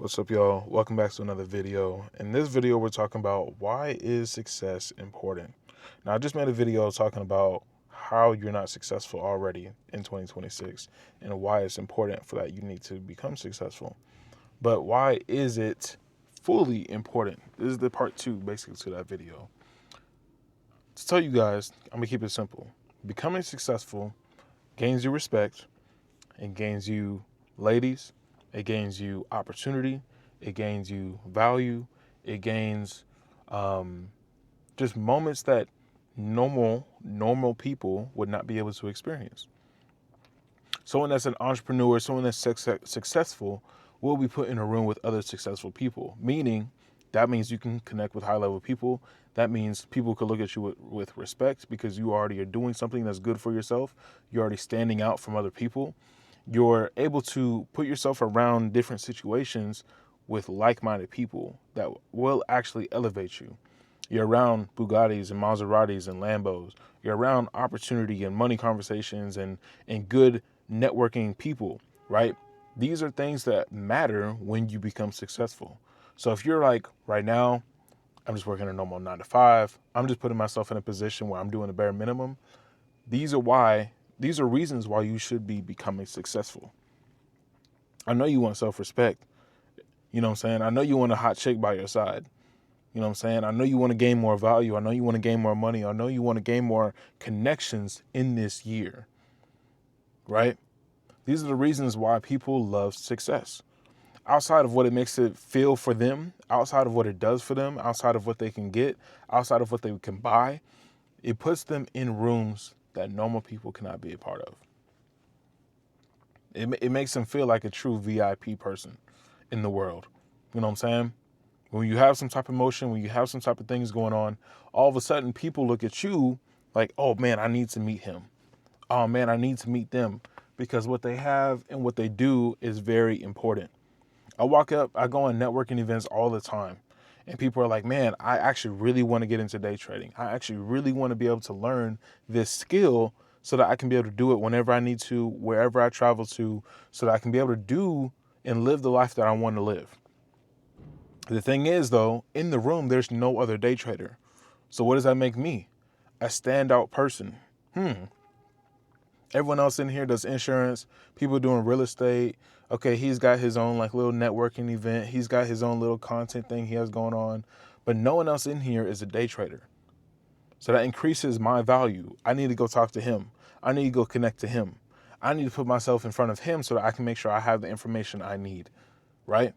What's up, y'all? Welcome back to another video. In this video, we're talking about why is success important. Now, I just made a video talking about how you're not successful already in 2026 and why it's important for that you need to become successful. But why is it fully important? This is the part two, basically, to that video. To tell you guys, I'm gonna keep it simple. Becoming successful gains you respect, it gains you ladies, it gains you opportunity, it gains you value, it gains just moments that normal people would not be able to experience. Someone that's an entrepreneur, someone that's successful will be put in a room with other successful people, meaning that means you can connect with high level people. That means people could look at you with respect because you already are doing something that's good for yourself. You're already standing out from other people. You're able to put yourself around different situations with like-minded people that will actually elevate you. You're around Bugattis and Maseratis and Lambos. You're around opportunity and money conversations and good networking people, right? These are things that matter when you become successful. So if you're like, right now, I'm just working a normal 9 to 5, I'm just putting myself in a position where I'm doing the bare minimum. These are reasons why you should be becoming successful. I know you want self-respect. You know what I'm saying? I know you want a hot chick by your side. You know what I'm saying? I know you want to gain more value. I know you want to gain more money. I know you want to gain more connections in this year, right? These are the reasons why people love success. Outside of what it makes it feel for them, outside of what it does for them, outside of what they can get, outside of what they can buy, it puts them in rooms that normal people cannot be a part of. It makes them feel like a true VIP person in the world. You know what I'm saying? When you have some type of emotion, when you have some type of things going on, all of a sudden people look at you like, oh man, I need to meet him. Oh man, I need to meet them, because what they have and what they do is very important. I go on networking events all the time, and people are like, man, I actually really want to get into day trading. I actually really want to be able to learn this skill so that I can be able to do it whenever I need to, wherever I travel to, so that I can be able to do and live the life that I want to live. The thing is, though, in the room, there's no other day trader. So what does that make me? A standout person. Everyone else in here does insurance, people doing real estate. Okay, he's got his own like little networking event. He's got his own little content thing he has going on, but no one else in here is a day trader. So that increases my value. I need to go talk to him. I need to go connect to him. I need to put myself in front of him so that I can make sure I have the information I need, right?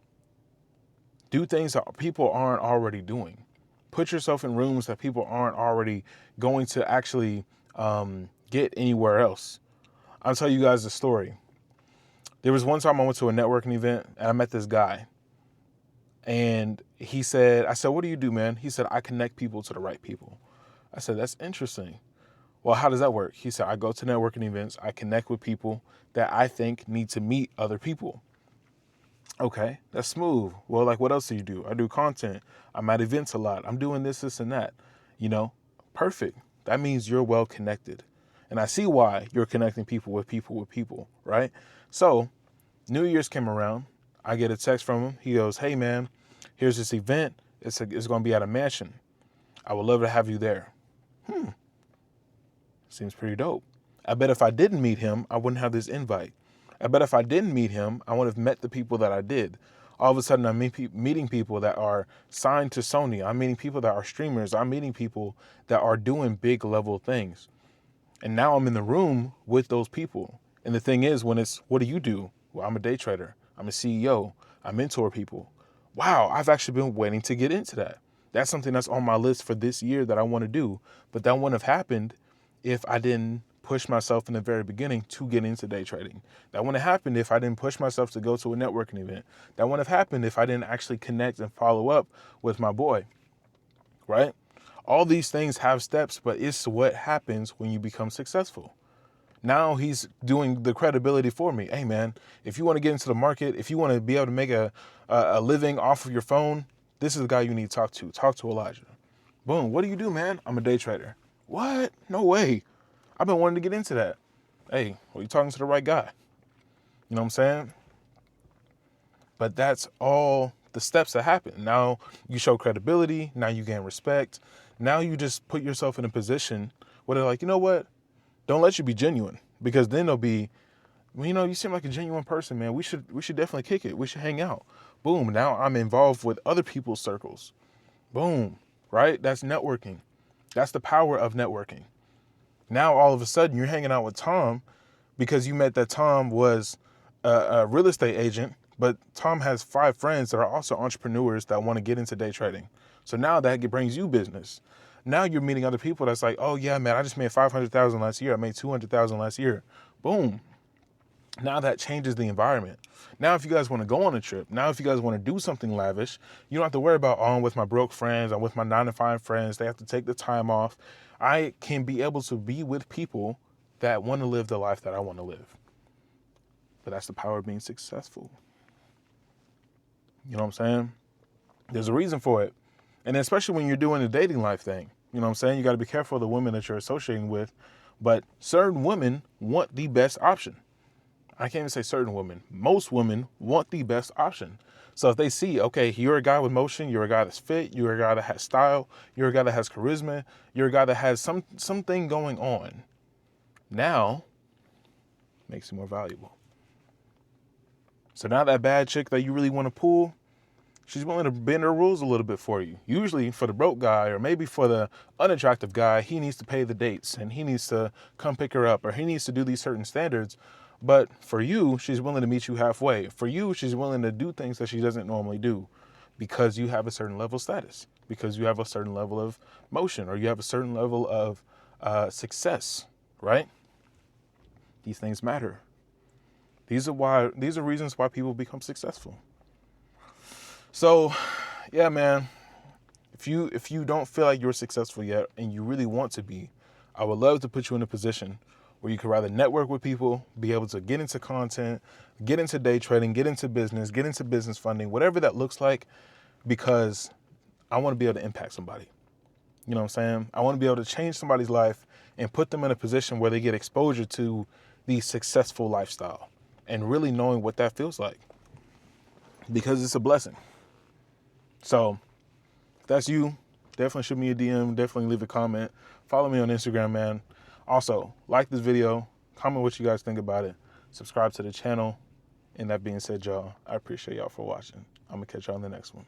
Do things that people aren't already doing. Put yourself in rooms that people aren't already going to actually get anywhere else. I'll tell you guys a story. There was one time I went to a networking event and I met this guy. And I said, what do you do, man? He said, I connect people to the right people. I said, that's interesting. Well, how does that work? He said, I go to networking events. I connect with people that I think need to meet other people. Okay, that's smooth. Well, like, what else do you do? I do content. I'm at events a lot. I'm doing this, and that. You know, perfect. That means you're well connected. And I see why you're connecting people with people with people, right? So New Year's came around. I get a text from him. He goes, hey, man, here's this event. It's going to be at a mansion. I would love to have you there. Seems pretty dope. I bet if I didn't meet him, I wouldn't have this invite. I bet if I didn't meet him, I would have met the people that I did. All of a sudden, I'm meeting people that are signed to Sony. I'm meeting people that are streamers. I'm meeting people that are doing big level things. And now I'm in the room with those people. And the thing is, what do you do? Well, I'm a day trader. I'm a CEO. I mentor people. Wow, I've actually been waiting to get into that. That's something that's on my list for this year that I want to do. But that wouldn't have happened if I didn't push myself in the very beginning to get into day trading. That wouldn't have happened if I didn't push myself to go to a networking event. That wouldn't have happened if I didn't actually connect and follow up with my boy, right? All these things have steps, but it's what happens when you become successful. Now he's doing the credibility for me. Hey, man, if you want to get into the market, if you want to be able to make a living off of your phone, this is the guy you need to talk to. Talk to Elijah. Boom. What do you do, man? I'm a day trader. What? No way. I've been wanting to get into that. Hey, well, you're talking to the right guy. You know what I'm saying? But that's all the steps that happen. Now you show credibility. Now you gain respect. Now you just put yourself in a position where they're like, you know what? Don't let you be genuine, because then they'll be, well, you seem like a genuine person, man. We should definitely kick it. We should hang out. Boom. Now I'm involved with other people's circles. Boom. Right? That's networking. That's the power of networking. Now all of a sudden you're hanging out with Tom because you met that Tom was a real estate agent, but Tom has 5 friends that are also entrepreneurs that want to get into day trading. So now that brings you business. Now you're meeting other people that's like, oh yeah, man, I just made 500,000 last year. I made 200,000 last year. Boom. Now that changes the environment. Now, if you guys want to go on a trip, now if you guys want to do something lavish, you don't have to worry about, oh, I'm with my broke friends, I'm with my 9-to-5 friends, they have to take the time off. I can be able to be with people that want to live the life that I want to live. But that's the power of being successful. You know what I'm saying? There's a reason for it. And especially when you're doing the dating life thing, you know what I'm saying? You got to be careful of the women that you're associating with. But certain women want the best option. I can't even say certain women. Most women want the best option. So if they see, okay, you're a guy with motion, you're a guy that's fit, you're a guy that has style, you're a guy that has charisma, you're a guy that has something going on, now makes you more valuable. So now that bad chick that you really want to pull, she's willing to bend her rules a little bit for you. Usually for the broke guy, or maybe for the unattractive guy, he needs to pay the dates and he needs to come pick her up, or he needs to do these certain standards. But for you, she's willing to meet you halfway. For you, she's willing to do things that she doesn't normally do because you have a certain level of status, because you have a certain level of motion, or you have a certain level of success, right? These things matter. These are reasons why people become successful. So, yeah, man, if you don't feel like you're successful yet and you really want to be, I would love to put you in a position where you could rather network with people, be able to get into content, get into day trading, get into business funding, whatever that looks like, because I want to be able to impact somebody. You know what I'm saying? I want to be able to change somebody's life and put them in a position where they get exposure to the successful lifestyle and really knowing what that feels like, because it's a blessing. So if that's you, definitely shoot me a DM, definitely leave a comment. Follow me on Instagram, man. Also, like this video, comment what you guys think about it, subscribe to the channel. And that being said, y'all, I appreciate y'all for watching. I'm going to catch y'all on the next one.